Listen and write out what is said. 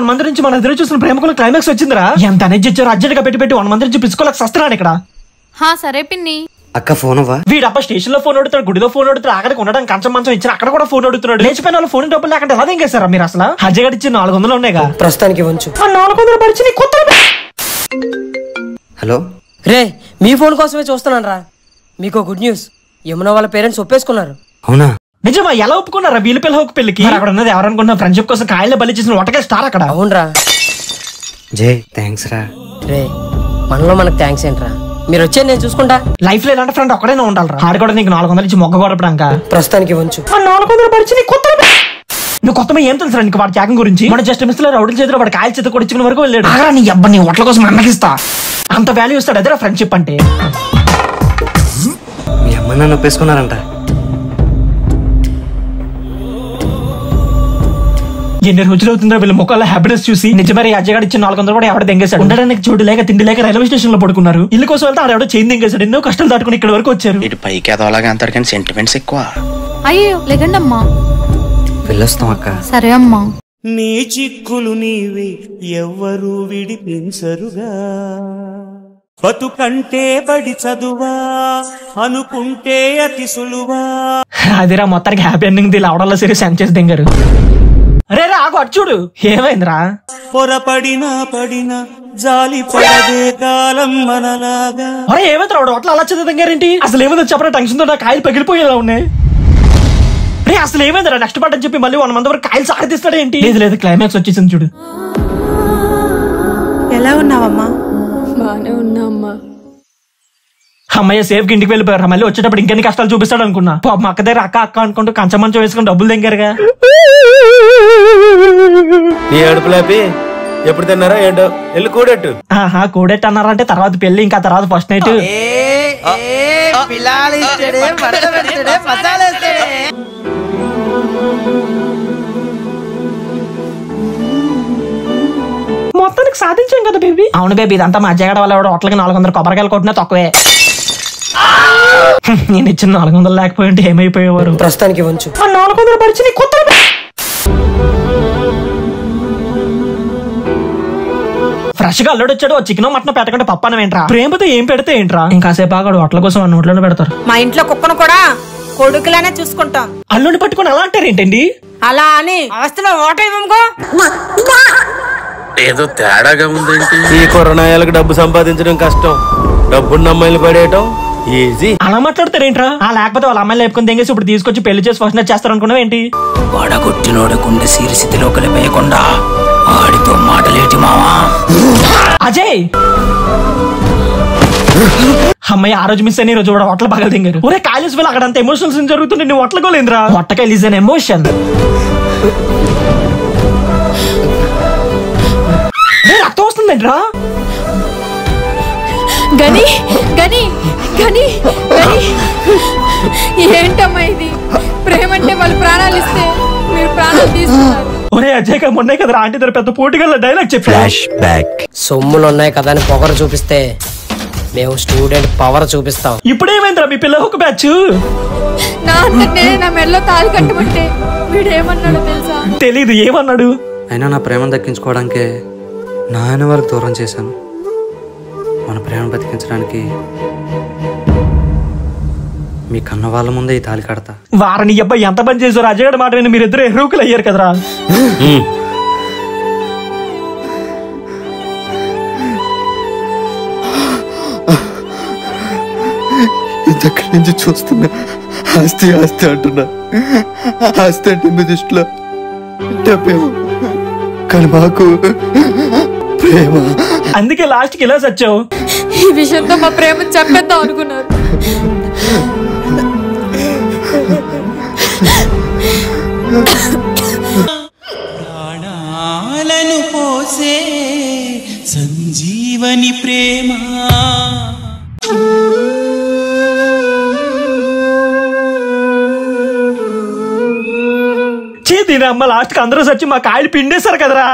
1 month నుంచి మన ఎదురు చూసిన ప్రేమకుల క్లైమాక్స్ వచ్చిందిరా. ఎంత అనేది ఇచ్చారు అర్జెంట్ గా పెట్టి 1 మంత్ నుంచి పిలుచుకోలేక సస్తున్నాను ఇక్కడ. సరే పిన్ని. అక్క ఫోన్ అవ్వా? వీడప్ప స్టేషన్ లో ఫోన్ అడుగుతాడు, గుడిలో ఫోన్ అడుగుతాడు, అక్కడికి ఉండడానికి కంచం మంచం ఇచ్చిన అక్కడ కూడా ఫోన్ అడుగుతున్నాడు. లేచిపోయిన వాళ్ళు ఫోన్ డబ్బులు లేకుండా ఎలా తెంగేశారా మీరు అసలు? అజయ్ గడి ఇచ్చి 400 ఉన్నాయిగా. ప్రస్తుతానికి ఉంచు. 400 పరిచి కొత్త. హలో రే, మీ ఫోన్ కోసమే చూస్తున్నాను రా. మీకు గుడ్ న్యూస్, యమున వాళ్ళ పేరెంట్స్ ఒప్పేసుకున్నారు. అవునా? నిజమా? ఎలా ఒప్పుకున్నారా? వీళ్ళ పిల్ల హోక్ పెళ్లికి. అక్కడ ఉన్నది ఎవరనుకున్నా ఫ్రెండ్షిప్ కోసం కాయలు బలి చేసిన ఒటకే స్టార్ అక్కడ. అవునరా జై, థ్యాంక్స్ రా. రే, మనలో మనకు థ్యాంక్స్ ఏంట్రా, మీరు వచ్చేది నేను చూసుకుంటా. లైఫ్ లో ఇలాంటి ఫ్రెండ్ ఒక్కడైనా ఉండాలిరా. ఆడు కూడా నీకు 400 ఇచ్చి మొగ్గ కొడపడాక. ప్రస్తుతానికి ఉంచు. 400 పరిచి కొత్త. నువ్వు కొత్త ఏం తెలుసు నీకు వాడి త్యాగం గురించి? మన జస్ట్ మిస్ లో రౌడీల చేతిలో వాడు కాయల చేతి కూడా ఇచ్చిన వరకు వెళ్ళాడు. నీ అబ్బా నీ ఒట్ల కోసం అన్నగిస్తా. అంత వాల్యూ ఇస్తాడు అదేరా ఫ్రెండ్షిప్ అంటే. మీ అమ్మ నన్ను ఒప్పేసుకున్నారంట. ఎన్ని రోజులు అవుతుందో వీళ్ళ ముఖాల్లో హ్యాపీనెస్ చూసి. నిజమే, అజయ్ గారు ఇచ్చిన 400 కూడా ఎవడ దెంగేశాడు. ఉండడానికి చోటు లేక తిండి లేక రైల్వే స్టేషన్ లో పడుకున్నారు. ఇల్లు కోసం వెళ్తే ఆడెవడో చైన్ దెంగేశాడు. ఎన్నో కష్టాలు దాటుకుని ఇక్కడ వరకు వచ్చారు. ఇటు పైకి అదోలాగా అంటారు కానీ సెంటిమెంట్స్ ఎక్కువ. అయ్యో లేకండి అమ్మా. వెళ్ళొస్తాం అక్క. సరే అమ్మా. నీ చిక్కులు నీవి ఎవ్వరూ విడిపించరుగా. బతుకంటే బడి చదువా అనుకుంటే అతి సులువా. అదిరా మొత్తానికి హ్యాపీ ఎండింగ్ అవడంలో సరే సెండ్ చేసి దెంగారు. అరే ఆగు అటు చూడు. ఏమైందిరా? పొరపడినా పడినా జాలి పడదే కాలం మనలాగా. అరే ఏమైందిరా? వాడు అట్లా అలా చదివారేంటి? అసలు ఏమైందో చెప్పరా? టెన్షన్ తో నా కాయలు పగిలిపోయేలా ఉన్నాయి. రే అసలు ఏమైందిరా? నెక్స్ట్ పార్ట్ అని చెప్పి మళ్ళీ 1 మంత్ వరకు కాయలు సాగతిస్తాడేంటి? లేదు లేదు, క్లైమాక్స్ వచ్చేసింది చూడు. ఎలా ఉన్నావమ్మా? బానే ఉన్నా అమ్మా. అమ్మయ్య సేఫ్ కి ఇంటికి వెళ్ళిపోయారు. మళ్ళీ వచ్చేటప్పుడు ఇంకెన్ని కష్టాలు చూపిస్తాడు అనుకున్నా. మా అక్క దగ్గర అక్క అక్క అనుకుంటూ కంచం మంచం వేసుకుని డబ్బులు తెంగారుగా. నీ అడుపులాపి ఎప్పుడు తిన్నారా ఏంటో వెళ్ళి కూడెట్టు. కూడెట్టు అన్నారంటే తర్వాత పెళ్లి, ఇంకా తర్వాత ఫస్ట్ నైట్. మొత్తానికి సాధించాం కదా బేబీ. అవును బేబీ, ఇదంతా మా అజయ్ గడ వల్ల హోటల్కి 400 కొబ్బరికాయలు కొట్టినా తక్కువే. నేను ఇచ్చిన 400 లేకపోయి ఉంటే ఏమైపోయేవారు. ప్రస్తుతానికి ఉంచు. 400 పరిచి కొత్త. ఫ్రెష్ గా అల్లుడు వచ్చాడు. చికెన్ మటన్ పెట్టకుండా పప్పనం ఏంట్రా? ప్రేమతో ఏం పెడితే ఏంట్రా? ఇంకాసేపు ఆగాడు హోటల్ కోసం ఆ నోట్లోనే పెడతారు. మా ఇంట్లో కుక్కను కూడా కొడుకులానే చూసుకుంటాం. అల్లుడిని పట్టుకుని అలా అంటారు ఏంటండి? అలా అని అవస్థలో ఓట ఇవ్వముకో. ఏదో తేడాగా ఉందేంటి? ఈ కొరనాయాలకు డబ్బు సంపాదించడం కష్టం, డబ్బున్న అమ్మాయిలు పడేయటం ఈజీ. అలా మాట్లాడతారేంట్రా? లేకపోతే వాళ్ళ అమ్మాయిలు లేపుకొని తెంగేసి ఇప్పుడు తీసుకొచ్చి పెళ్లి చేసి ఫస్ట్ నైట్ చేస్తారు అనుకున్నావు ఏంటి? వడగొట్టినోడకుండే సిరిస్థితిలో కలిపేయకుండా ఆడితో మాటలేటి మావా. అజయ్ అమ్మాయి ఆ రోజు మిస్ అయిన రోజు కూడా హోటల్ బాగా తింగారు. ఒరే కాలేజ్ వెళ్ళి అక్కడ అంత ఎమోషనల్స్ జరుగుతుంది, నువ్వు హోటల్కోలేదురా. హొట్టకాయలు ఈజ్ అన్ ఎమోషన్. రక్తం వస్తుందంట్రా. గని గని గని గని ఏంటమ్మా ఇది? ప్రేమ అంటే వాళ్ళు ప్రాణాలు ఇస్తే మీరు ప్రాణాలు తీసుకున్నారు. ఒరే అజయ్ గా మొన్నే కదా ఆంటీ దగ్గర పెద్ద పోటీగల డైలాగ్ చెప్పి సొమ్ములు ఉన్నాయి కదా అని పొగరు చూపిస్తే మేము స్టూడెంట్ పవర్ చూపిస్తాం. ఇప్పుడేమైందిరా మీ పిల్ల ఒక బ్యాచ్? నా అంతటే నా మెడలో తాళి కట్టమంటే వీడేమన్నాడో తెలుసా? తెలీదు. ఏమన్నాడు? అయినా నా ప్రేమను దక్కించుకోవడానికే నాయన వరకు దూరం చేశాను. మన ప్రేమను బతికించడానికి మీ కన్న వాళ్ళ ముందే ఈ తాళి కడతా. వారిని అబ్బాయి ఎంత పని చేశారు? అజయ్ గడ మాట విని మీరిద్దరు ఎర్రూకులు అయ్యారు కదరా. ఇంతక్కడి నుంచి చూస్తున్నా ఆస్తి ఆస్తి అంటున్నా. ఆస్తి అంటే మీ దృష్టిలో డబ్బేమో, కానీ మాకు ప్రేమ. అందుకే లాస్ట్ కి ఇలా సచ్చావు. ఈ విషయంతో మా ప్రేమ చంపేద్దాం అనుకున్నారు. ప్రాణాలను పోసే సంజీవని ప్రేమ. దీని అమ్మ లాస్ట్ కి అందరూ సచ్చి మా కాయలు పిండేశారు కదరా.